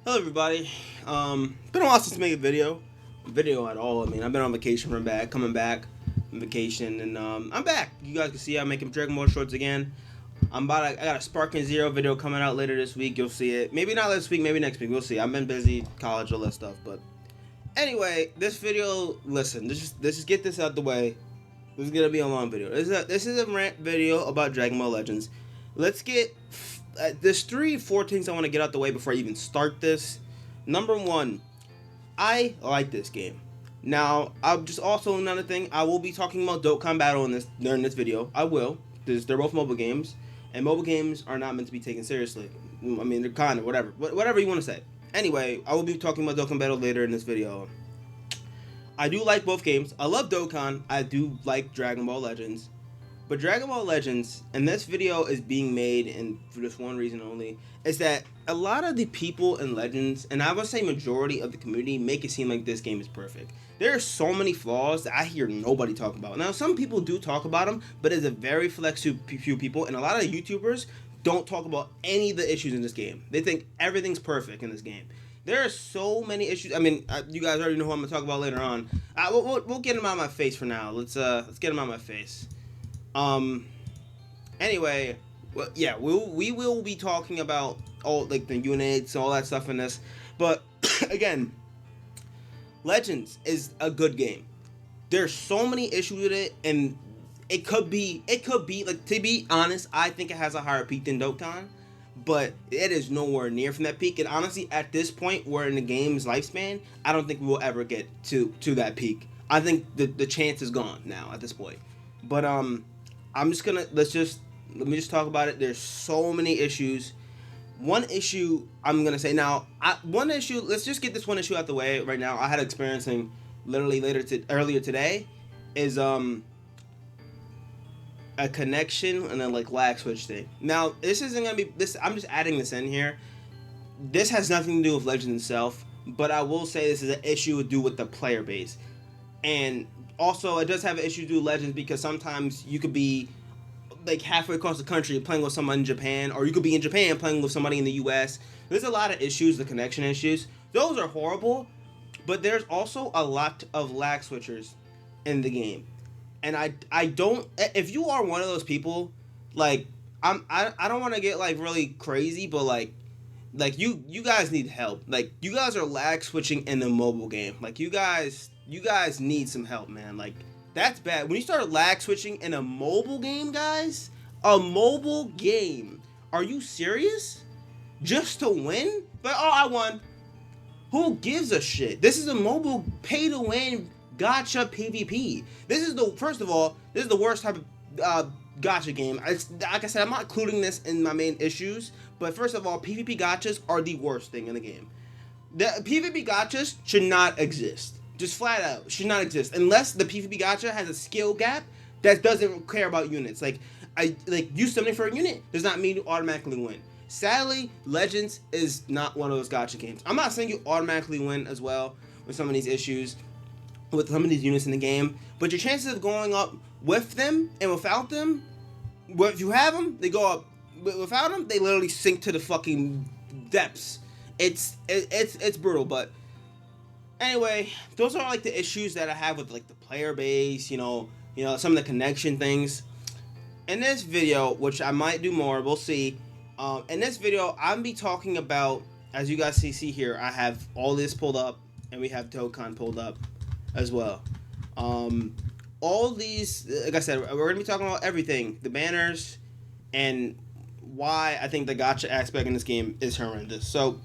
Hello everybody. Been a while since I made a video at all. I mean, I've been on vacation coming back on vacation, and I'm back. You guys can see I'm making Dragon Ball shorts again. I got a Sparking Zero video coming out later this week. You'll see it. Maybe not this week, maybe next week. We'll see. I've been busy, college, all that stuff. But anyway, this video. Listen, let's just get this out the way. This is gonna be a long video. This is a rant video about Dragon Ball Legends. Let's get. There's 4 things I want to get out the way before I even start this. Number 1, I like this game. Now, I'll just also another thing. I will be talking about Dokkan Battle during this video. I will. They're both mobile games, and mobile games are not meant to be taken seriously. I mean, they're kind of whatever you want to say. Anyway, I will be talking about Dokkan Battle later in this video. I do like both games. I love Dokkan. I do like Dragon Ball Legends. But Dragon Ball Legends, and this video is being made and for just one reason only, is that a lot of the people in Legends, and I would say majority of the community, make it seem like this game is perfect. There are so many flaws that I hear nobody talk about. Now, some people do talk about them, but it's a very few people, and a lot of YouTubers don't talk about any of the issues in this game. They think everything's perfect in this game. There are so many issues. I mean, you guys already know who I'm gonna talk about later on. We'll get them out of my face for now. Let's get them out of my face. Anyway, well, yeah, we will be talking about all like the units, all that stuff in this, but again, Legends is a good game. There's so many issues with it, and it could be like, to be honest, I think it has a higher peak than Dokkan, but it is nowhere near from that peak. And honestly, at this point, we're in the game's lifespan, I don't think we will ever get to that peak. I think the chance is gone now at this point. But I'm just gonna let me just talk about it. There's so many issues. One issue I'm gonna say now. Let's just get this one issue out the way right now. I had experiencing literally earlier today, is a connection and then like lag switch thing. Now this isn't gonna be this. I'm just adding this in here. This has nothing to do with Legends itself, but I will say this is an issue to do with the player base, and also it does have an issue to do with Legends because sometimes you could be like halfway across the country playing with someone in Japan, or you could be in Japan playing with somebody in the US. There's a lot of issues, the connection issues. Those are horrible, but there's also a lot of lag switchers in the game. And I don't, if you are one of those people, like I don't want to get like really crazy, but like you guys need help. Like, you guys are lag switching in a mobile game. Like, you guys need some help, man. Like, that's bad. When you start lag switching in a mobile game, guys, a mobile game, are you serious? Just to win? But oh, I won. Who gives a shit? This is a mobile pay to win gacha PvP. First of all, this is the worst type of gacha game. It's, like I said, I'm not including this in my main issues, but first of all, PvP gachas are the worst thing in the game. The PvP gachas should not exist. Just flat out, should not exist unless the PvP gacha has a skill gap that doesn't care about units. Like, you summoning for a unit does not mean you automatically win. Sadly, Legends is not one of those gacha games. I'm not saying you automatically win as well with some of these issues, with some of these units in the game, but your chances of going up with them and without them, well, if you have them, they go up. Without them, they literally sink to the fucking depths. It's brutal, but anyway, those are like the issues that I have with like the player base, you know, some of the connection things. In this video, which I might do more, we'll see. In this video, I'm be talking about, as you guys see here, I have all this pulled up, and we have Dokkan pulled up as well. All these, like I said, we're gonna be talking about everything, the banners, and why I think the gacha aspect in this game is horrendous. So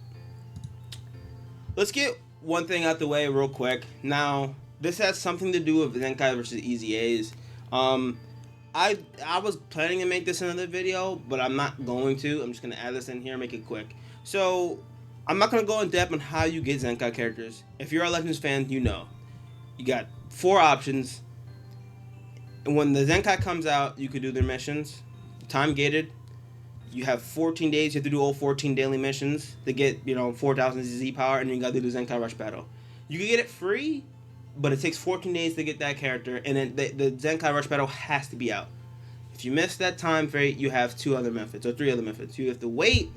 let's get one thing out the way real quick. Now, this has something to do with Zenkai versus EZAs. I was planning to make this another video, but I'm not going to. I'm just going to add this in here and make it quick. So, I'm not going to go in depth on how you get Zenkai characters. If you're a Legends fan, you know. You got 4 options. And when the Zenkai comes out, you could do their missions. Time gated. You have 14 days. You have to do all 14 daily missions to get, 4,000 Z power, and then you got to do the Zenkai Rush battle. You can get it free, but it takes 14 days to get that character, and then the Zenkai Rush battle has to be out. If you miss that time frame, you have 2 other methods, or 3 other methods. You have to wait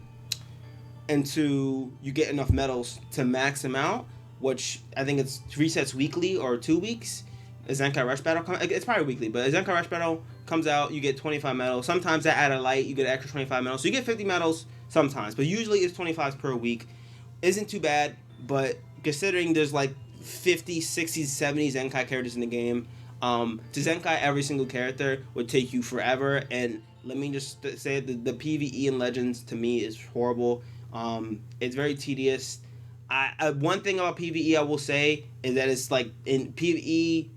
until you get enough medals to max them out, which I think it's resets weekly or 2 weeks. A Zenkai Rush Battle, it's probably weekly, but a Zenkai Rush Battle comes out, you get 25 medals. Sometimes that add a light, you get an extra 25 medals. So you get 50 medals sometimes, but usually it's 25 per week. Isn't too bad, but considering there's like 50, 60, 70 Zenkai characters in the game, to Zenkai every single character would take you forever. And let me just say the PvE in Legends to me is horrible. It's very tedious. One thing about PvE I will say is that it's like in PvE,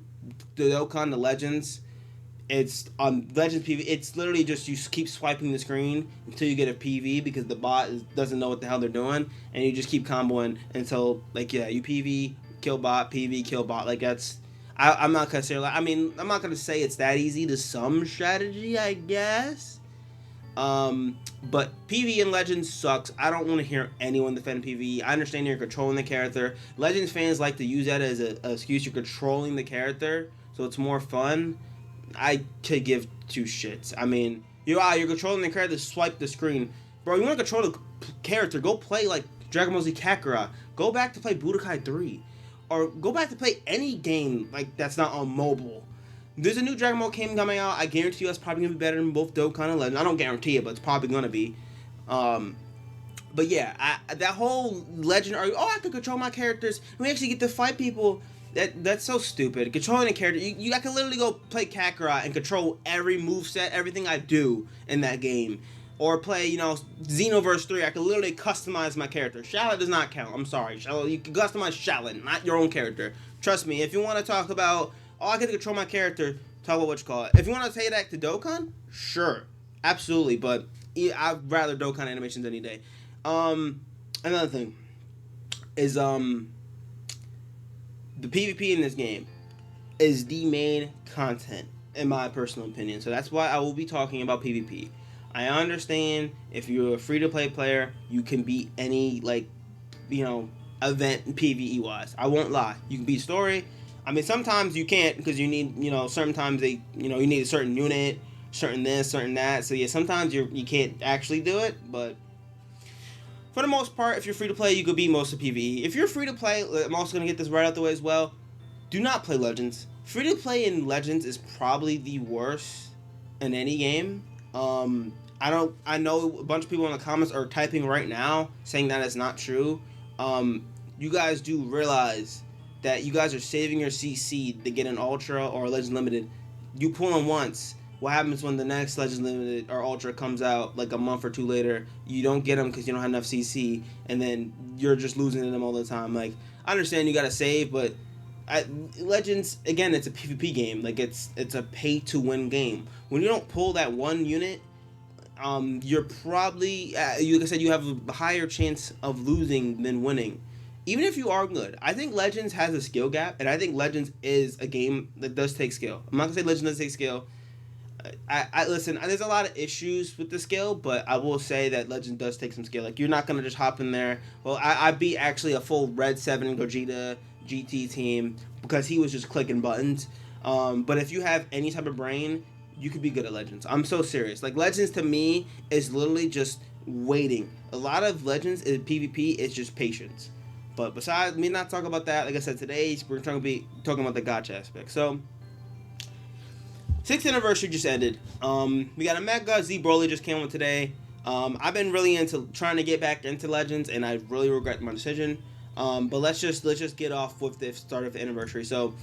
the Dokkan, the Legends, it's Legends PvE. It's literally just you keep swiping the screen until you get a PV because the bot doesn't know what the hell they're doing, and you just keep comboing until like you PV kill bot, PV kill bot. Like that's I'm not gonna say I'm not gonna say it's that easy to some strategy, I guess. But PvE in Legends sucks. I don't want to hear anyone defend PvE. I understand you're controlling the character. Legends fans like to use that as an excuse. You're controlling the character, so it's more fun. I could give two shits. I mean, you're controlling the character, swipe the screen. Bro, you want to control the character, go play like Dragon Ball Z Kakarot. Go back to play Budokai 3. Or go back to play any game like that's not on mobile. There's a new Dragon Ball game coming out. I guarantee you that's probably going to be better than both Dokkan and Legend. I don't guarantee it, but it's probably going to be. But yeah, that whole Legend, I could control my characters, and we actually get to fight people. That's so stupid. Controlling a character, I can literally go play Kakarot and control every moveset, everything I do in that game. Or play, Xenoverse 3, I can literally customize my character. Shallot does not count, I'm sorry. Shallot, you can customize Shallot, not your own character. Trust me, if you want to talk about, I get to control my character, talk about what you call it. If you want to say that to Dokkan, sure, absolutely, but I'd rather Dokkan animations any day. Another thing is, the PvP in this game is the main content, in my personal opinion. So that's why I will be talking about PvP. I understand if you're a free-to-play player, you can beat any, event PvE wise. I won't lie. You can beat story. I mean, sometimes you can't because you need, certain times you need a certain unit, certain this, certain that. So yeah, sometimes you can't actually do it, but for the most part, if you're free to play, you could beat most of PvE. If you're free to play, I'm also gonna get this right out the way as well. Do not play Legends. Free to play in Legends is probably the worst in any game. I know a bunch of people in the comments are typing right now saying that it's not true. You guys do realize that you guys are saving your CC to get an Ultra or a Legend Limited. You pull them once. What happens when the next Legend Limited or Ultra comes out like a month or two later? You don't get them because you don't have enough CC, and then you're just losing them all the time. Like, I understand you gotta save, but Legends, again, it's a PvP game. Like, it's a pay-to-win game. When you don't pull that one unit, you're probably, like I said, you have a higher chance of losing than winning. Even if you are good, I think Legends has a skill gap, and I think Legends is a game that does take skill. I'm not gonna say Legends doesn't take skill. I listen. There's a lot of issues with the skill, but I will say that Legend does take some skill. Like, you're not gonna just hop in there. Well, I beat actually a full Red 7 Gogeta GT team because he was just clicking buttons. But if you have any type of brain, you could be good at Legends. I'm so serious. Like, Legends to me is literally just waiting. A lot of Legends is PvP is just patience. But besides me not talking about that, like I said, today we're talking about the gacha aspect. So, 6th anniversary just ended. We got a Mega Z Broly just came on today. I've been really into trying to get back into Legends, and I really regret my decision. But let's just get off with the start of the anniversary. So,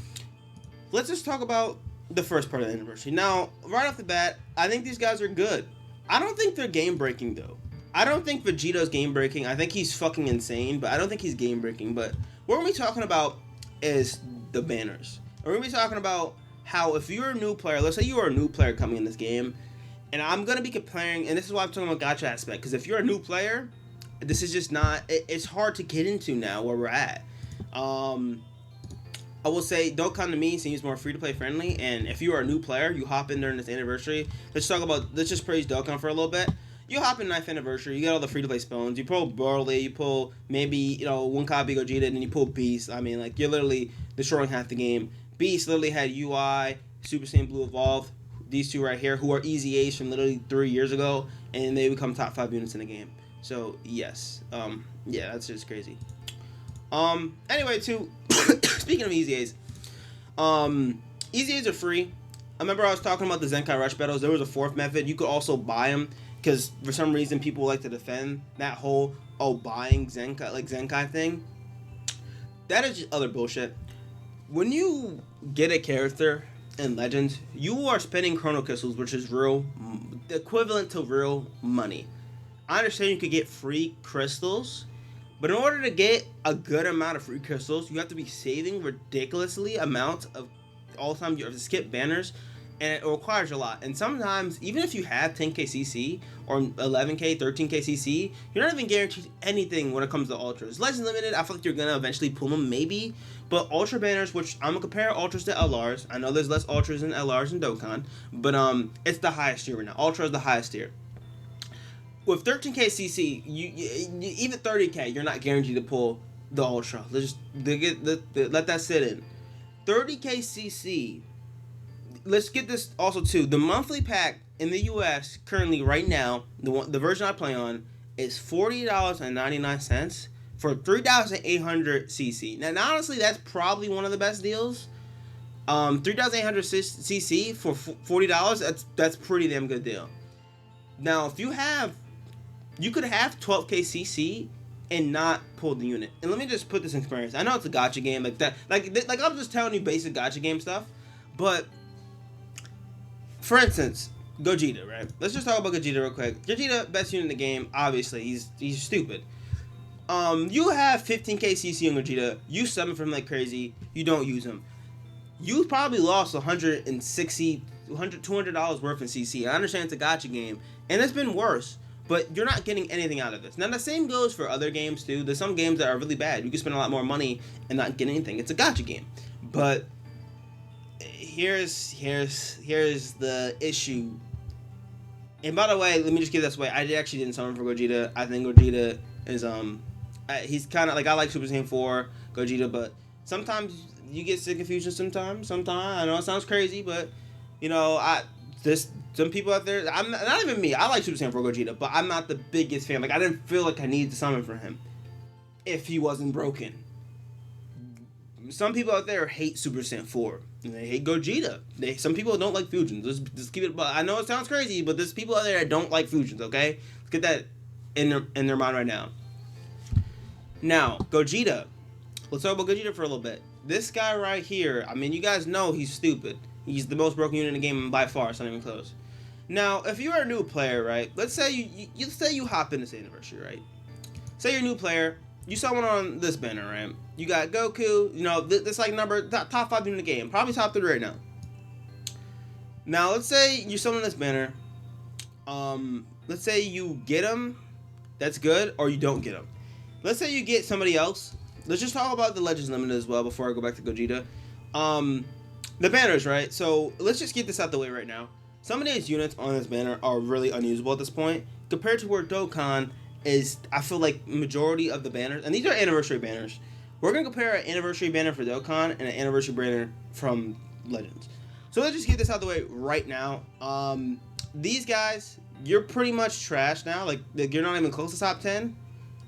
let's just talk about the first part of the anniversary. Now, right off the bat, I think these guys are good. I don't think they're game breaking though. I don't think Vegeto's game breaking. I think he's fucking insane, but I don't think he's game breaking. But what we're talking about is the banners. We're gonna be talking about how if you're a new player, let's say you are a new player coming in this game, and I'm gonna be comparing, and this is why I'm talking about gacha aspect, because if you're a new player, this is just not. It's hard to get into now where we're at. I will say Dokkan to me seems more free to play friendly, and if you are a new player, you hop in during this anniversary. Let's just praise Dokkan for a little bit. You hop in 9th anniversary, you get all the free to play spawns, you pull Broly, you pull maybe, one copy Gogeta, and then you pull Beast. I mean, like, you're literally destroying half the game. Beast literally had UI, Super Saiyan Blue Evolve, these two right here, who are easy A's from literally 3 years ago, and they become top 5 units in the game. So yes, yeah, that's just crazy. Anyway, too, speaking of easy A's, easy A's are free. I remember I was talking about the Zenkai Rush battles. There was a fourth method. You could also buy them because for some reason people like to defend that whole buying Zenkai thing. That is just other bullshit. When you get a character in Legends, you are spending Chrono Crystals, which is equivalent to real money. I understand you could get free crystals, but in order to get a good amount of free crystals, you have to be saving ridiculously amounts of all the time. You have to skip banners, and it requires a lot. And sometimes, even if you have 10k CC or 11k, 13k CC, you're not even guaranteed anything when it comes to ultras. Legend Limited, I feel like you're gonna eventually pull them, maybe. But ultra banners, which I'm gonna compare ultras to LRs. I know there's less ultras than LRs in Dokkan, but it's the highest tier right now. Ultra is the highest tier. With 13k CC, you even 30k, you're not guaranteed to pull the ultra. Let that sit in. 30k CC. Let's get this also too. The monthly pack in the U.S. currently right now, the version I play on is $40.99 for 3,800 CC. Now, honestly, that's probably one of the best deals. 3,800 CC for $40. That's pretty damn good deal. Now, if you could have 12k CC and not pull the unit. And let me just put this in experience. I know it's a gacha game like that. Like I'm just telling you basic gacha game stuff, but for instance, Gogeta, right? Let's just talk about Gogeta real quick. Gogeta, best unit in the game. Obviously, he's stupid. You have 15k CC on Gogeta. You summon from him like crazy. You don't use him. You probably lost $160, $200 worth in CC. I understand it's a gacha game, and it's been worse. But you're not getting anything out of this. Now, the same goes for other games, too. There's some games that are really bad. You can spend a lot more money and not get anything. It's a gacha game. But here's the issue. And by the way, let me just give this away. I actually didn't summon for Gogeta. I think Gogeta is, he's kind of, like, I like Super Saiyan 4 Gogeta, but sometimes you get sick of fusion sometimes. I know it sounds crazy, but, you know, some people out there, I'm not even me. I like Super Saiyan 4 Gogeta, but I'm not the biggest fan. Like, I didn't feel like I needed to summon for him if he wasn't broken. Some people out there hate Super Saiyan 4. And they hate Gogeta. Some people don't like fusions. Just keep it. But I know it sounds crazy, but there's people out there that don't like fusions. Okay, let's get that in their mind right now. Now, Gogeta. Let's talk about Gogeta for a little bit. This guy right here. I mean, you guys know he's stupid. He's the most broken unit in the game by far. It's not even close. Now, if you're a new player, right? Let's say you hop in this anniversary, right? Say you're a new player. You saw one on this banner, right? You got Goku. You know, this like top 5 in the game. Probably top 3 right now. Now, let's say you summon this banner. Let's say you get him. That's good. Or you don't get him. Let's say you get somebody else. Let's just talk about the Legends Limited as well before I go back to Gogeta. The banners, right? So, let's just get this out the way right now. Some of these units on this banner are really unusable at this point. Compared to where Dokkan is, I feel like majority of the banners, and these are anniversary banners. We're going to compare an anniversary banner for Dokkan and an anniversary banner from Legends. So let's just get this out the way right now. These guys, you're pretty much trash now. Like you're not even close to top 10.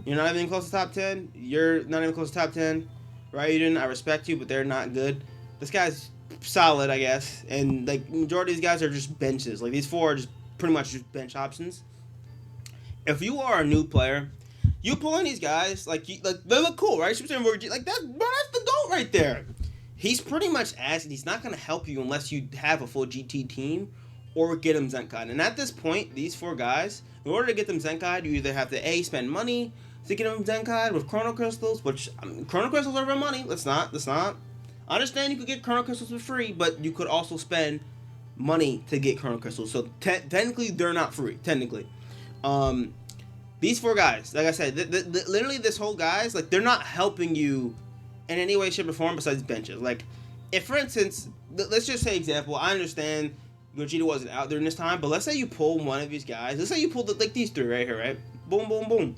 You're not even close to top 10. You're not even close to top 10. Raiden, I respect you, but they're not good. This guy's solid, I guess. And like majority of these guys are just benches. Like these 4 are just pretty much just bench options. If you are a new player, you pull in these guys, like they look cool, right? Like that's the GOAT right there. He's pretty much asking. He's not going to help you unless you have a full GT team or get him Zenkai. And at this point, these 4 guys, in order to get them Zenkai, you either have to spend money to get them Zenkai with Chrono Crystals, which Chrono Crystals are real money. Let's not. I understand you could get Chrono Crystals for free, but you could also spend money to get Chrono Crystals. So technically, they're not free. Technically. These 4 guys, like I said, literally this whole guys, like they're not helping you in any way, shape, or form besides benches. Like, if for instance, let's just say example, I understand Gogeta wasn't out during this time, but let's say you pull one of these guys. Let's say you pull like these 3 right here, right? Boom, boom, boom.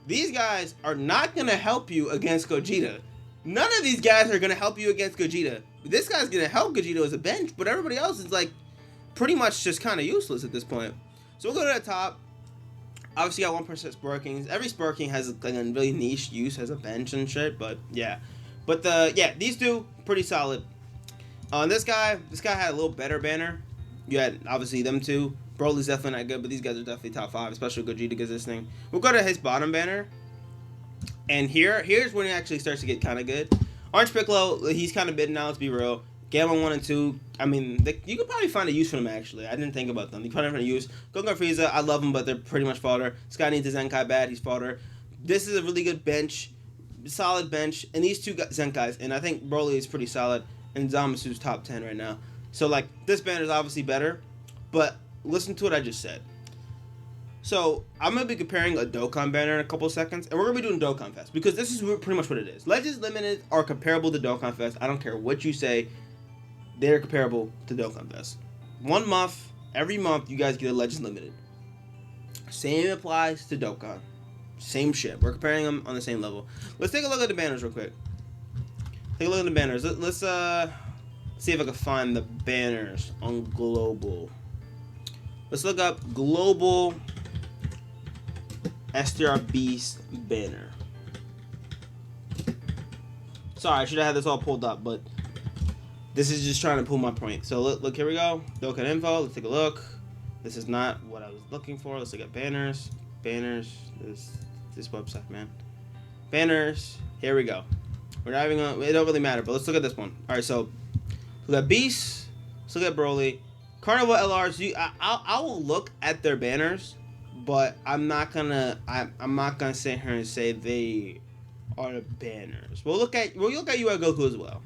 These guys are not gonna help you against Gogeta. None of these guys are gonna help you against Gogeta. This guy's gonna help Gogeta as a bench, but everybody else is like pretty much just kind of useless at this point. So we'll go to the top. obviously got 1% Spore Kings. Every Spore King has like a really niche use as a bench and shit, but yeah. But these two pretty solid. This guy had a little better banner. You had obviously them two. Broly's definitely not good, but these guys are definitely top 5, especially Gogeta gets this thing. We'll go to his bottom banner. And here's when it actually starts to get kind of good. Orange Piccolo, he's kind of bid now, let's be real. Gamma 1 and 2, I mean, you could probably find a use for them, actually. I didn't think about them. You probably find a use. Goku Frieza, I love them, but they're pretty much fodder. Sky needs a Zenkai bad, he's fodder. This is a really good bench, solid bench. And these two Zenkais, and I think Broly is pretty solid, and Zamasu's top 10 right now. So, like, this banner is obviously better, but listen to what I just said. So, I'm going to be comparing a Dokkan banner in a couple of seconds, and we're going to be doing Dokkan Fest, because this is pretty much what it is. Legends Limited are comparable to Dokkan Fest. I don't care what you say. They're comparable to Dokkan Fest. 1 month, every month, you guys get a Legends Limited. Same applies to Dokkan. Same shit. We're comparing them on the same level. Let's take a look at the banners real quick. Take a look at the banners. Let's see if I can find the banners on Global. Let's look up Global STR Beast banner. Sorry, I should have had this all pulled up, but this is just trying to pull my point. So look, here we go. Dokkan info. Let's take a look. This is not what I was looking for. Let's look at banners. Banners. This website, man. Banners. Here we go. We're not even gonna, it don't really matter, but let's look at this one. All right, so look at Beast. Let's look at Broly. Carnival LRs. I will look at their banners, but I'm not gonna sit here and say they are the banners. We'll look at UI Goku as well.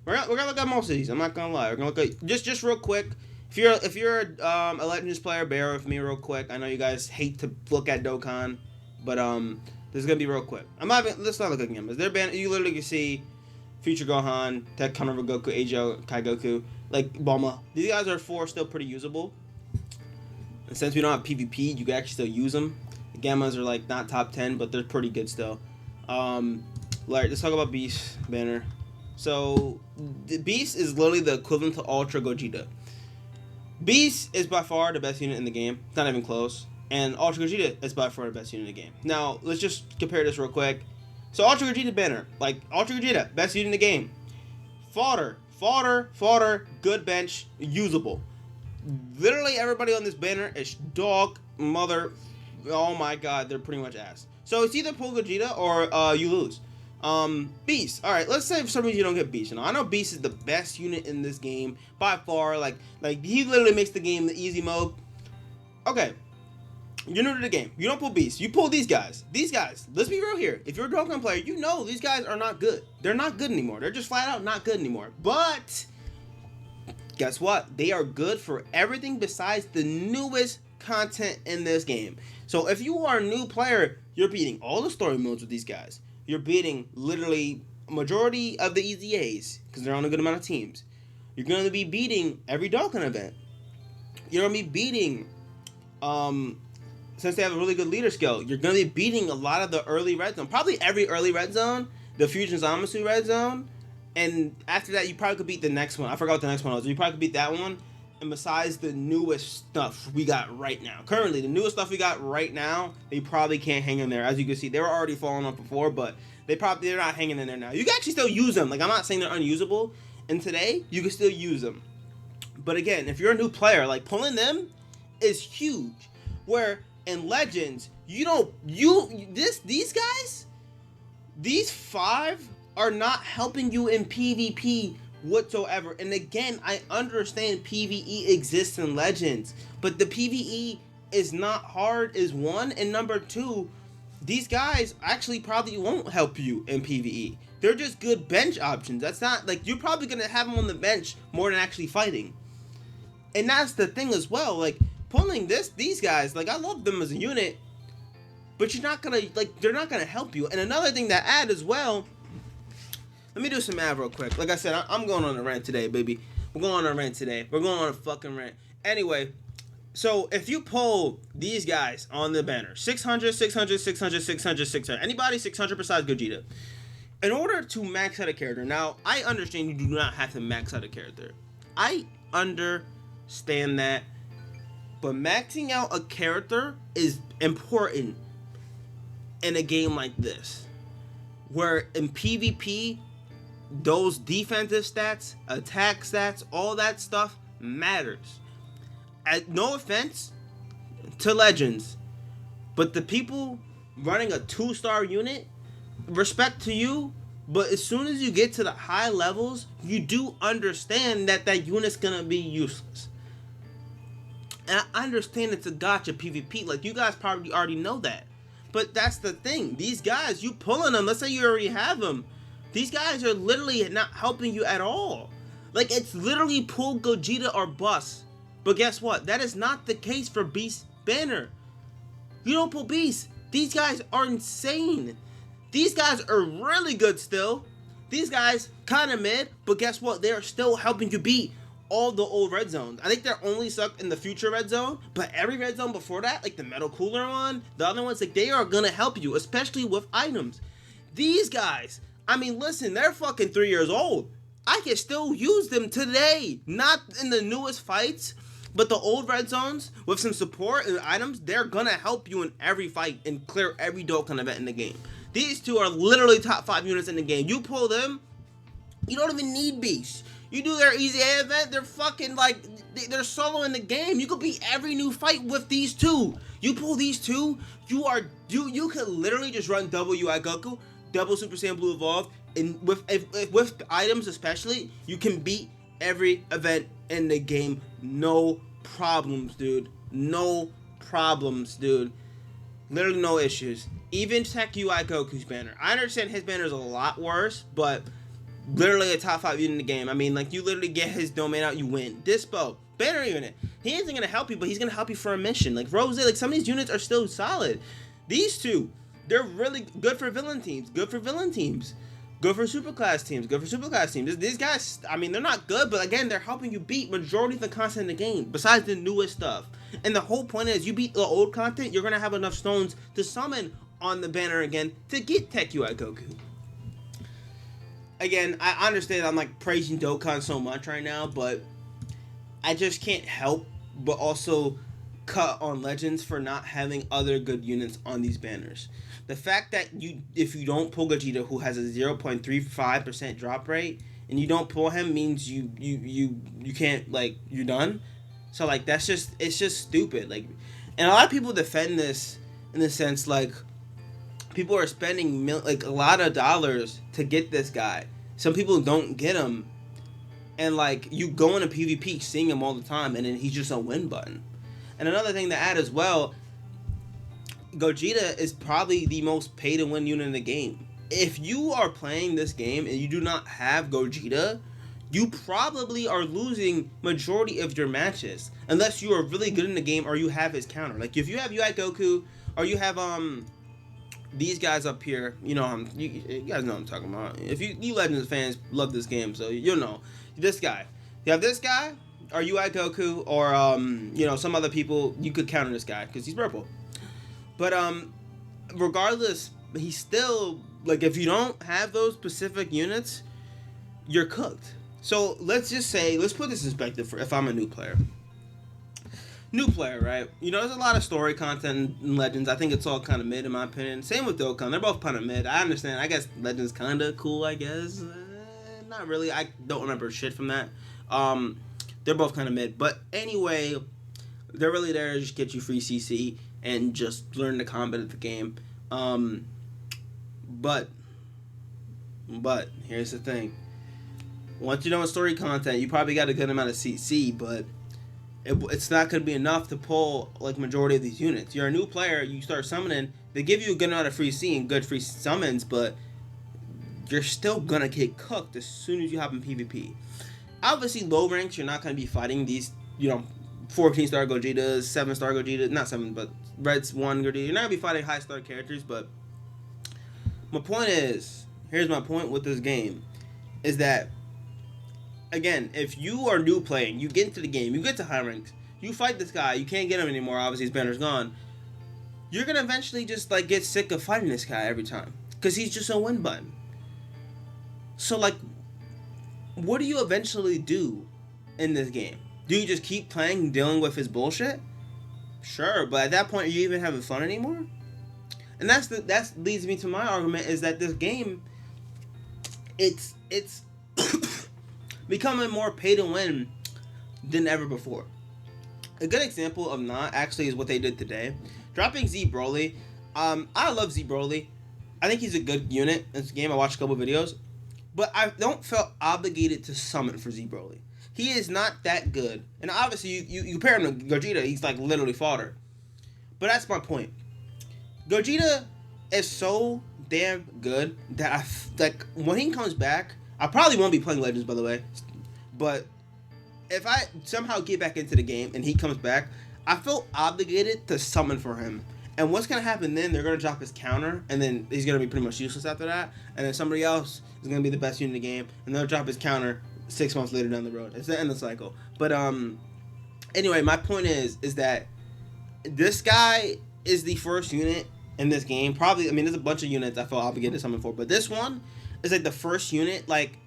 We're gonna look at most of these. I'm not gonna lie. We're gonna look at just real quick. If you're a Legends player, bear with me real quick. I know you guys hate to look at Dokkan, but this is gonna be real quick. Let's not look at them. Their banner, you literally can see Future Gohan, Tech Carnival Goku, Ajo, Kai Goku, like Bulma. These guys are 4 still pretty usable. And since we don't have PvP, you can actually still use them. The Gammas are like not top 10, but they're pretty good still. Let's talk about Beast banner. So, the Beast is literally the equivalent to Ultra Gogeta. Beast is by far the best unit in the game. It's not even close. And Ultra Gogeta is by far the best unit in the game. Now, let's just compare this real quick. So, Ultra Gogeta banner. Like, Ultra Gogeta, best unit in the game. Fodder, good bench, usable. Literally everybody on this banner is dog, mother, oh my god, they're pretty much ass. So, it's either pull Gogeta or you lose. Beast. Alright, let's say for some reason you don't get Beast. You know, I know Beast is the best unit in this game by far. Like he literally makes the game the easy mode. Okay. You're new to the game. You don't pull Beast. You pull these guys. These guys, let's be real here. If you're a Dokkan player, you know these guys are not good. They're not good anymore. They're just flat out not good anymore. But guess what? They are good for everything besides the newest content in this game. So if you are a new player, you're beating all the story modes with these guys. You're beating literally a majority of the EZAs because they're on a good amount of teams. You're going to be beating every Dokkan event. You're going to be beating, since they have a really good leader skill, you're going to be beating a lot of the early red zone. Probably every early red zone, the Fusion Zamasu red zone. And after that, you probably could beat the next one. I forgot what the next one was. You probably could beat that one. And besides the newest stuff we got right now, currently the newest stuff we got right now, they probably can't hang in there. As you can see, they were already falling off before, but they're not hanging in there now. You can actually still use them. Like, I'm not saying they're unusable. And today, you can still use them. But again, if you're a new player, like, pulling them is huge. Where in Legends, these guys, these 5 are not helping you in PvP whatsoever. And again, I understand PvE exists in Legends, but the PvE is not hard is 1, and number 2, these guys actually probably won't help you in PvE. They're just good bench options. That's not like you're probably gonna have them on the bench more than actually fighting. And that's the thing as well. Like pulling these guys, like I love them as a unit, but you're not gonna they're not gonna help you. And another thing that add as well. Let me do some math real quick. Like I said, I'm going on a rant today, baby. We're going on a rant today. We're going on a fucking rant. Anyway, so if you pull these guys on the banner, 600, 600, 600, 600, 600, anybody 600 besides Gogeta, in order to max out a character, now, I understand you do not have to max out a character. I understand that, But maxing out a character is important in a game like this, where in PvP, those defensive stats, attack stats, all that stuff matters. No offense to Legends, but the people running a 2-star unit, respect to you, but as soon as you get to the high levels, you do understand that that unit's gonna be useless. And I understand it's a gacha PvP, like you guys probably already know that. But that's the thing, these guys, you pulling them, let's say you already have them, these guys are literally not helping you at all. Like, it's literally pull Gogeta or bust. But guess what? That is not the case for Beast Banner. You don't pull Beast. These guys are insane. These guys are really good still. These guys kind of mid, but guess what? They are still helping you beat all the old red zones. I think they're only sucked in the future red zone, but every red zone before that, like the metal cooler one, the other ones, like they are gonna help you, especially with items. These guys, I mean, listen, they're fucking 3 years old. I can still use them today. Not in the newest fights, but the old red zones with some support and items, they're gonna help you in every fight and clear every Dokkan event in the game. These two are literally top 5 units in the game. You pull them, you don't even need Beast. You do their easy A event, they're fucking like, they're solo in the game. You could beat every new fight with these two. You pull these two, you could literally just run double UI Goku, double Super Saiyan Blue Evolved, and with items especially, you can beat every event in the game. No problems, dude. No problems, dude. Literally no issues. Even Tech UI Goku's banner. I understand his banner is a lot worse, but literally a top 5 unit in the game. I mean, like, you literally get his domain out, you win. Dispo, banner unit. He isn't going to help you, but he's going to help you for a mission. Like, Rose, like, some of these units are still solid. These two, they're really good for villain teams. Good for villain teams. Good for superclass teams. Good for superclass teams. These guys, I mean, they're not good, but again, they're helping you beat majority of the content in the game, besides the newest stuff. And the whole point is, you beat the old content, you're going to have enough stones to summon on the banner again to get Tech UI Goku. Again, I understand I'm like praising Dokkan so much right now, but I just can't help but also cut on Legends for not having other good units on these banners. The fact that if you don't pull Gogeta, who has a 0.35% drop rate, and you don't pull him means you can't, like, you're done. So like it's just stupid. Like, and a lot of people defend this in the sense like people are spending like a lot of dollars to get this guy. Some people don't get him, and like you go into PvP seeing him all the time, and then he's just a win button. And another thing to add as well, Gogeta is probably the most pay to win unit in the game. If you are playing this game and you do not have Gogeta, you probably are losing majority of your matches unless you are really good in the game or you have his counter. Like if you have UI Goku or you have these guys up here, you know, you guys know what I'm talking about. If you Legends fans love this game, so you'll know this guy. You have this guy or UI Goku or you know, some other people, you could counter this guy because he's purple. But regardless, he's still, like, if you don't have those specific units, you're cooked. So let's just say, let's put this in perspective for if I'm a new player. New player, right? You know, there's a lot of story content in Legends. I think it's all kind of mid in my opinion. Same with Dokkan. They're both kind of mid. I understand. I guess Legends kind of cool, I guess. Not really. I don't remember shit from that. They're both kind of mid. But anyway, they're really there to just get you free CC and just learn the combat of the game. But here's the thing. Once you know story content, you probably got a good amount of CC, but it's not going to be enough to pull like majority of these units. You're a new player, you start summoning, they give you a good amount of free C and good free summons, but you're still going to get cooked as soon as you hop in PvP. Obviously, low ranks, you're not going to be fighting these, you know, 14-star Gogetas, 7-star Gogetas, not 7, but Red's 1 Gogeta. You're not going to be fighting high-star characters, but my point is, here's my point with this game, is that, again, if you are new playing, you get into the game, you get to high ranks, you fight this guy, you can't get him anymore, obviously his banner's gone, you're going to eventually just, like, get sick of fighting this guy every time, because he's just a win button. So, like, what do you eventually do in this game? Do you just keep playing and dealing with his bullshit? Sure, but at that point, are you even having fun anymore? And that leads me to my argument is that this game, it's becoming more pay to win than ever before. A good example of not actually is what they did today, dropping Z Broly. I love Z Broly. I think he's a good unit in this game. I watched a couple videos, but I don't feel obligated to summon for Z Broly. He is not that good, and obviously you compare him to Gogeta, he's like literally fodder. But that's my point. Gogeta is so damn good that like when he comes back, I probably won't be playing Legends, by the way, but if I somehow get back into the game and he comes back, I feel obligated to summon for him. And what's going to happen then, they're going to drop his counter, and then he's going to be pretty much useless after that, and then somebody else is going to be the best unit in the game, and they'll drop his counter 6 months later down the road. It's the end of the cycle. But anyway, my point is that this guy is the first unit in this game. Probably, I mean, there's a bunch of units I feel obligated to summon for, but this one is like the first unit. Like,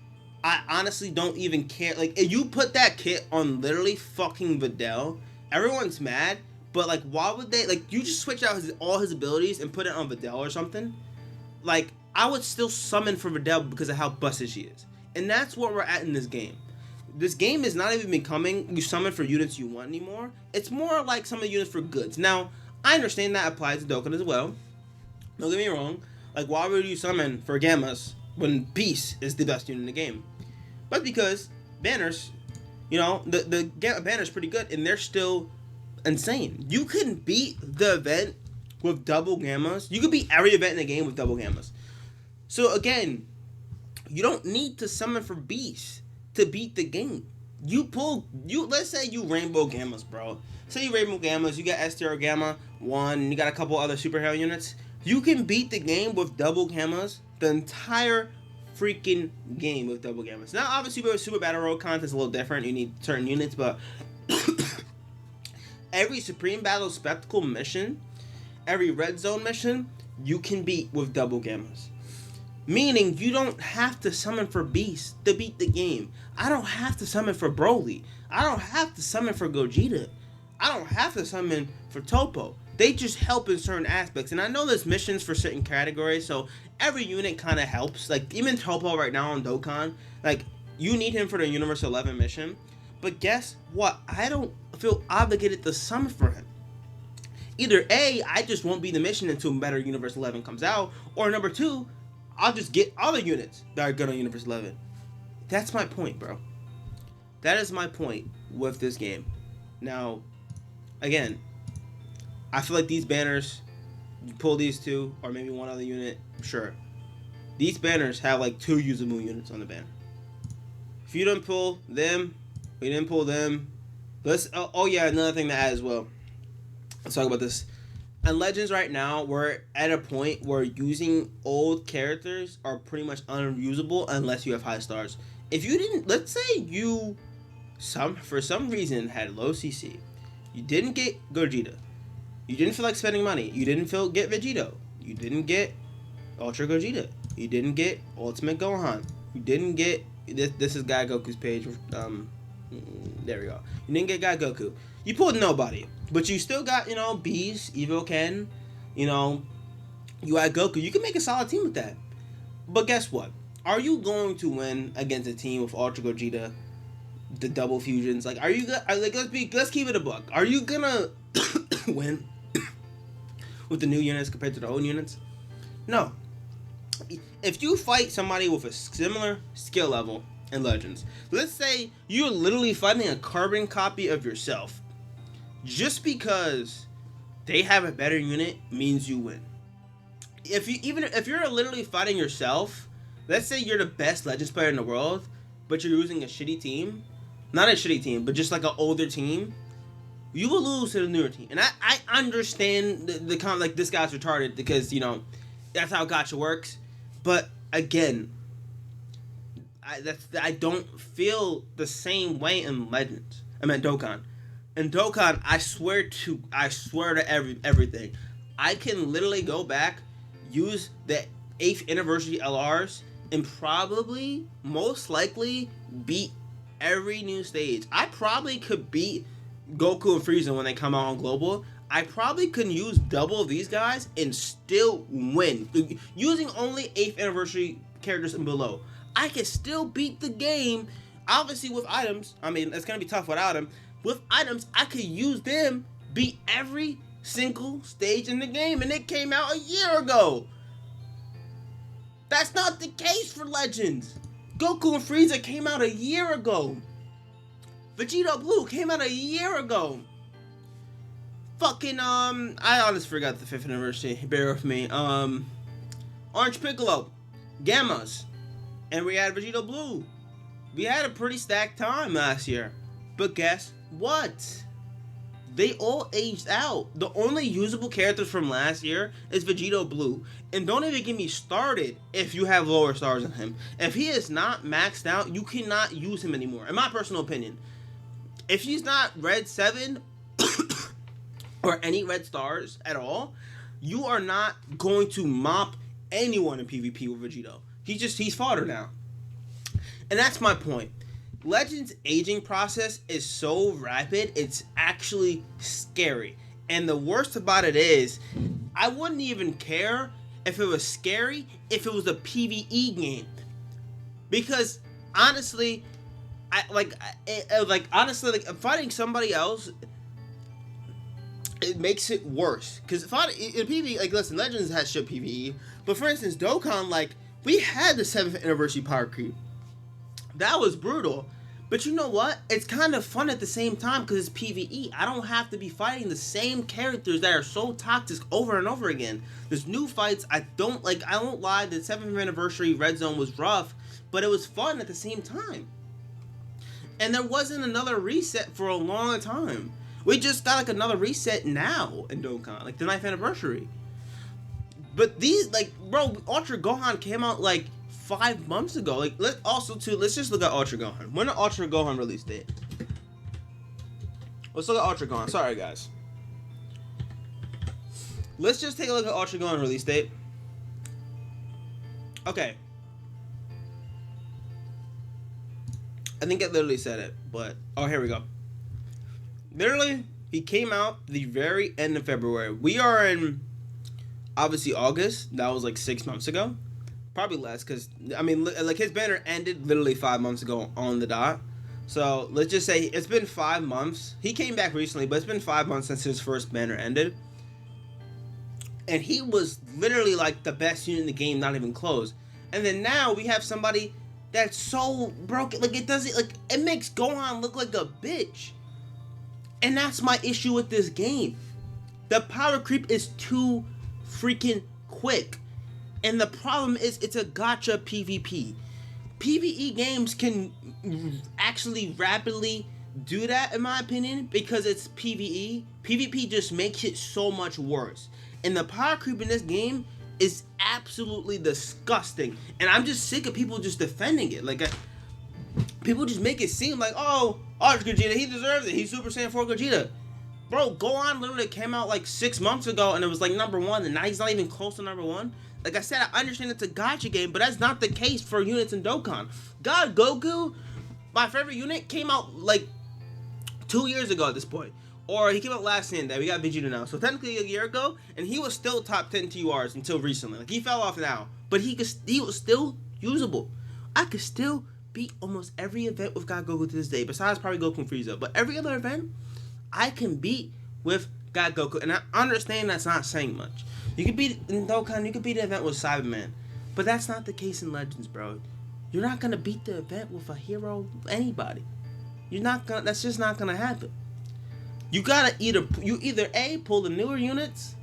I honestly don't even care. Like, if you put that kit on literally fucking Videl, everyone's mad. But like, why would they? Like, you just switch out all his abilities and put it on Videl or something. Like, I would still summon for Videl because of how busted she is. And that's where we're at in this game. This game is not even becoming you summon for units you want anymore. It's more like summon units for goods. Now, I understand that applies to Dokkan as well. Don't get me wrong. Like, why would you summon for Gammas when Beast is the best unit in the game? But because banners, you know, the banner's pretty good, and they're still insane. You can beat the event with double Gammas. You can beat every event in the game with double Gammas. So again, you don't need to summon for Beast to beat the game. Let's say you Rainbow Gammas, bro. Say you Rainbow Gammas, you got S-Tier Gamma 1, you got a couple other superhero units. You can beat the game with double Gammas the entire freaking game with double Gammas. Now, obviously, with Super Battle Road content is a little different. You need certain units, but every Supreme Battle Spectacle mission, every Red Zone mission, you can beat with double Gammas. Meaning, you don't have to summon for Beast to beat the game. I don't have to summon for Broly. I don't have to summon for Gogeta. I don't have to summon for Topo. They just help in certain aspects. And I know there's missions for certain categories, so every unit kind of helps. Like, even Topo right now on Dokkan, like, you need him for the Universe 11 mission. But guess what? I don't feel obligated to summon for him. Either A, I just won't be the mission until Better Universe 11 comes out, or number 2, I'll just get other units that are good on Universe 11. That's my point, bro. That is my point with this game. Now, again, I feel like these banners, you pull these two, or maybe one other unit, sure. These banners have like 2 usable units on the banner. If you don't pull them, we didn't pull them. Oh yeah, another thing to add as well. Let's talk about this. In Legends right now, we're at a point where using old characters are pretty much unusable unless you have high stars. If you didn't, let's say you, for some reason, had low CC. You didn't get Gogeta. You didn't feel like spending money. You didn't get Vegito. You didn't get Ultra Gogeta. You didn't get Ultimate Gohan. You didn't get, this is Guy Goku's page. There we go. You didn't get Guy Goku. You pulled nobody. But you still got, you know, Bees, Evo Ken, you know, you had Goku. You can make a solid team with that. But guess what? Are you going to win against a team with Ultra Gogeta, the double fusions? Like, are you like, let's keep it a buck. Are you gonna win with the new units compared to the old units? No. If you fight somebody with a similar skill level in Legends, let's say you're literally fighting a carbon copy of yourself. Just because they have a better unit means you win. If you're literally fighting yourself, let's say you're the best Legends player in the world, but you're using a shitty team, not a shitty team, but just like an older team, you will lose to the newer team. And I understand the kind of like, this guy's retarded because, you know, that's how gacha works. But again, I don't feel the same way in Legends. I meant Dokkan. In Dokkan, I swear to everything. I can literally go back, use the 8th anniversary LRs, and probably, most likely, beat every new stage. I probably could beat Goku and Frieza when they come out on Global. I probably can use double of these guys and still win. Using only 8th anniversary characters and below, I can still beat the game. Obviously with items, I mean, it's going to be tough without them. With items, I could use them, beat every single stage in the game, and it came out a year ago. That's not the case for Legends. Goku and Frieza came out a year ago. Vegeta Blue came out a year ago. Fucking, I honestly forgot the 5th anniversary. Bear with me. Orange Piccolo, Gammas, and we had Vegeta Blue. We had a pretty stacked time last year. But guess what? They all aged out. The only usable characters from last year is Vegeta Blue. And don't even get me started if you have lower stars than him. If he is not maxed out, you cannot use him anymore. In my personal opinion. If he's not Red 7 or any red stars at all, you are not going to mop anyone in PvP with Vegeta. He's fodder now. And that's my point. Legends' aging process is so rapid, it's actually scary. And the worst about it is, I wouldn't even care if it was scary if it was a PvE game. Because honestly, honestly, fighting somebody else, it makes it worse. Because in PvE, like, listen, Legends has shit PvE, but for instance, Dokkan, like, we had the 7th anniversary power creep. That was brutal. But you know what? It's kind of fun at the same time because it's PvE. I don't have to be fighting the same characters that are so toxic over and over again. There's new fights. I don't lie, the 7th anniversary Red Zone was rough, but it was fun at the same time. And there wasn't another reset for a long time. We just got like another reset now in Dokkan, like the 9th anniversary. But these, like, bro, Ultra Gohan came out like 5 months ago. Like, let's just look at Ultra Gohan. When did Ultra Gohan release date? Let's look at Ultra Gohan. Sorry, guys. Let's just take a look at Ultra Gohan release date. Okay. I think it literally said it, but oh, here we go. Literally, he came out the very end of February. We are in, obviously, August. That was like 6 months ago. Probably less, because, I mean, like, his banner ended literally 5 months ago on the dot. So, let's just say it's been 5 months. He came back recently, but it's been 5 months since his first banner ended. And he was literally, like, the best unit in the game, not even close. And then now we have somebody that's so broken. Like, it makes Gohan look like a bitch. And that's my issue with this game. The power creep is too freaking quick. And the problem is, it's a gacha PvP. PvE games can actually rapidly do that, in my opinion, because it's PvE. PvP just makes it so much worse. And the power creep in this game is absolutely disgusting. And I'm just sick of people just defending it. Like, people just make it seem like, oh, Gogeta, he deserves it. He's Super Saiyan 4 Gogeta. Bro, Gohan literally came out like 6 months ago, and it was like #1, and now he's not even close to #1. Like I said, I understand it's a gacha game, but that's not the case for units in Dokkan. God, Goku, my favorite unit, came out like 2 years ago at this point. Or he came out last Sunday. We got Vegeta now. So technically a year ago, and he was still top 10 TURs until recently. Like, he fell off now. But he was still usable. I could still beat almost every event with God Goku to this day, besides probably Goku and Frieza. But every other event, I can beat with God Goku. And I understand that's not saying much. You could beat in Dokkan, you could beat the event with Cyberman. But that's not the case in Legends, bro. You're not gonna beat the event with a hero, anybody. That's just not gonna happen. You gotta either A, pull the newer units,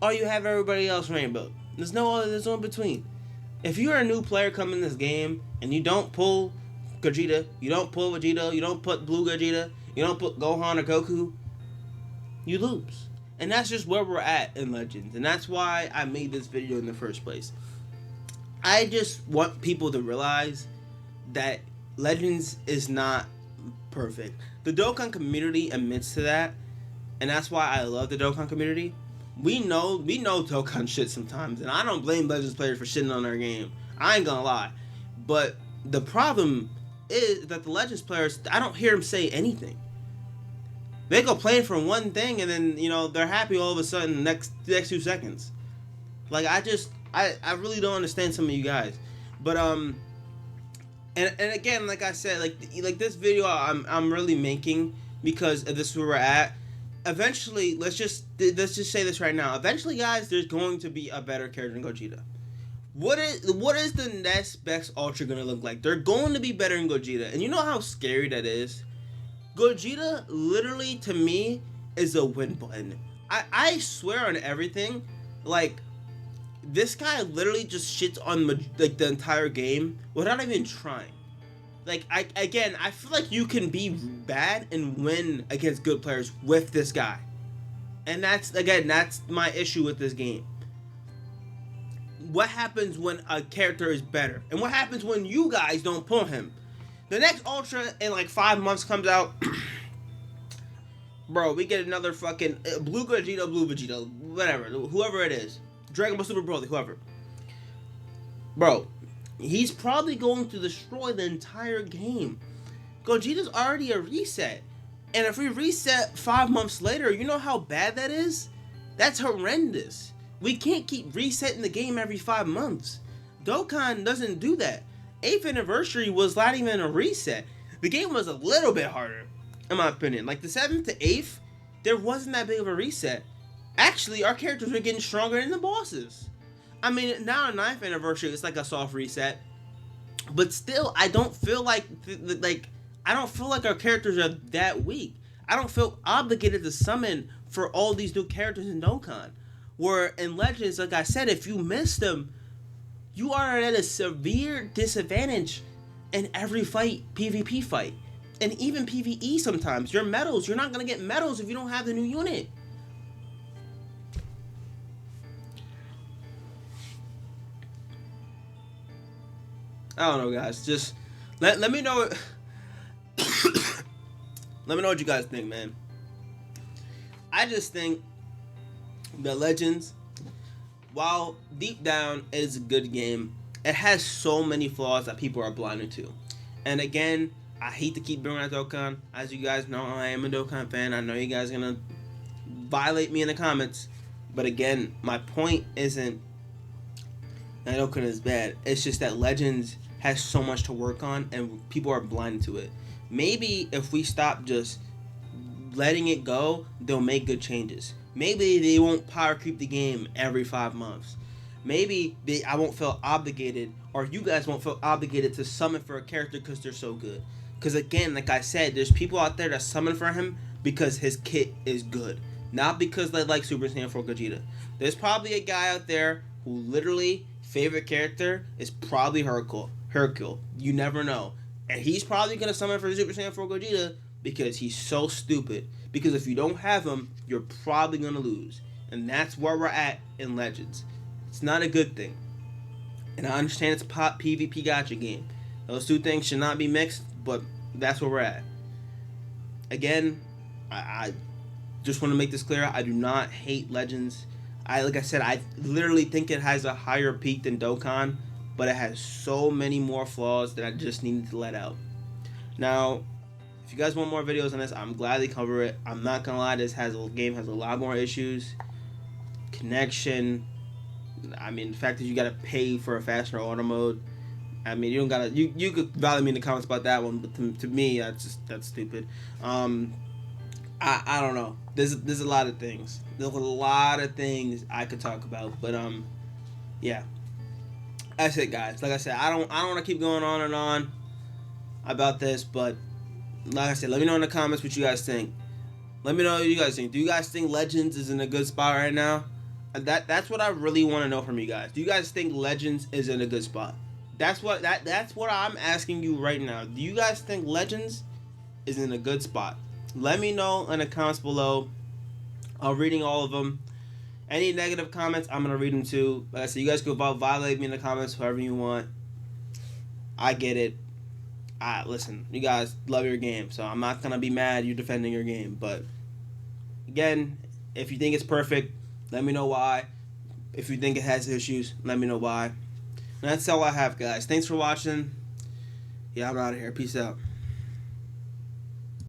or you have everybody else rainbow. There's no in between. If you're a new player coming in this game and you don't pull Gogeta, you don't pull Vegeta, you don't put Blue Gogeta, you don't put Gohan or Goku, you lose. And that's just where we're at in Legends. And that's why I made this video in the first place. I just want people to realize that Legends is not perfect. The Dokkan community admits to that. And that's why I love the Dokkan community. We know Dokkan shit sometimes. And I don't blame Legends players for shitting on their game. I ain't gonna lie. But the problem is that the Legends players, I don't hear them say anything. They complain for one thing and then they're happy all of a sudden next 2 seconds. Like I really don't understand some of you guys, but and again, like I said, like this video I'm really making because this is where we're at. Eventually, let's just say this right now. Eventually, guys, there's going to be a better character than Gogeta. What is the next best Ultra gonna look like? They're going to be better than Gogeta, and you know how scary that is. Gogeta, literally, to me, is a win button. I swear on everything, like, this guy literally just shits on like the entire game without even trying. Like, I feel like you can be bad and win against good players with this guy. And that's my issue with this game. What happens when a character is better? And what happens when you guys don't pull him? The next Ultra in like 5 months comes out. Bro, we get another fucking Blue Gogeta, Blue Vegeta, whatever, whoever it is. Dragon Ball Super Broly, whoever. Bro, he's probably going to destroy the entire game. Gogeta's already a reset. And if we reset 5 months later, you know how bad that is? That's horrendous. We can't keep resetting the game every 5 months. Dokkan doesn't do that. 8th anniversary was not even a reset. The game was a little bit harder, in my opinion. Like the 7th to 8th, there wasn't that big of a reset. Actually, our characters were getting stronger than the bosses. I mean, now 9th anniversary, it's like a soft reset. But still, I don't feel like our characters are that weak. I don't feel obligated to summon for all these new characters in Dokkan. Where in Legends, like I said, if you miss them, you are at a severe disadvantage in every fight, PvP fight. And even PvE sometimes. Your medals, you're not going to get medals if you don't have the new unit. I don't know, guys. Just let me know. Let me know what you guys think, man. I just think the Legends, while deep down it is a good game, it has so many flaws that people are blinded to. And again, I hate to keep bringing up Dokkan. As you guys know, I am a Dokkan fan. I know you guys are going to violate me in the comments. But again, my point isn't that Dokkan is bad. It's just that Legends has so much to work on and people are blinded to it. Maybe if we stop just letting it go, they'll make good changes. Maybe they won't power creep the game every 5 months. Maybe I won't feel obligated, or you guys won't feel obligated to summon for a character because they're so good. Because again, like I said, there's people out there that summon for him because his kit is good. Not because they like Super Saiyan 4 Gogeta. There's probably a guy out there who literally, favorite character is probably Hercule. You never know. And he's probably going to summon for Super Saiyan 4 Gogeta because he's so stupid. Because if you don't have him, you're probably going to lose. And that's where we're at in Legends. It's not a good thing. And I understand it's a pop PvP gacha game. Those two things should not be mixed, but that's where we're at. Again, I just want to make this clear. I do not hate Legends. Like I said, I literally think it has a higher peak than Dokkan, but it has so many more flaws that I just needed to let out. Now, if you guys want more videos on this, I'm glad they cover it. I'm not gonna lie, this game has a lot more issues. Connection. I mean, the fact that you gotta pay for a faster auto mode. I mean, you don't gotta. You could value me in the comments about that one, but to me, that's stupid. I don't know. There's a lot of things. There's a lot of things I could talk about, but yeah. That's it, guys. Like I said, I don't want to keep going on and on about this, but like I said, let me know in the comments what you guys think. Let me know what you guys think. Do you guys think Legends is in a good spot right now? That's what I really want to know from you guys. Do you guys think Legends is in a good spot? That's what I'm asking you right now. Do you guys think Legends is in a good spot? Let me know in the comments below. I'm reading all of them. Any negative comments, I'm going to read them too. Like I said, you guys can violate me in the comments however you want. I get it. Listen, you guys love your game, so I'm not going to be mad you defending your game. But, again, if you think it's perfect, let me know why. If you think it has issues, let me know why. And that's all I have, guys. Thanks for watching. Yeah, I'm out of here. Peace out.